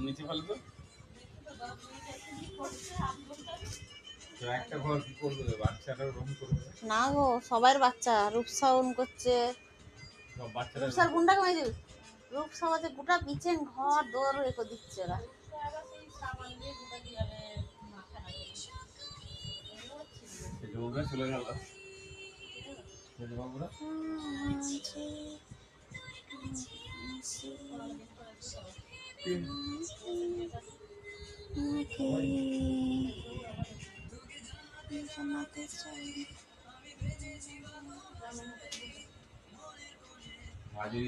নিচে ফেলে তো একটা ঘর কি করবে বাচ্চাটা রুম করবে না গো সবার বাচ্চা রূপসা অন করছে সব বাচ্চারা রূপসার গুন্ডা কমে যাবে রূপসা বাজে গোটা কিচেন ঘর দৌড় রেখে দিচ্ছে ওরা ওরা চলে গেল বাবুরা আজি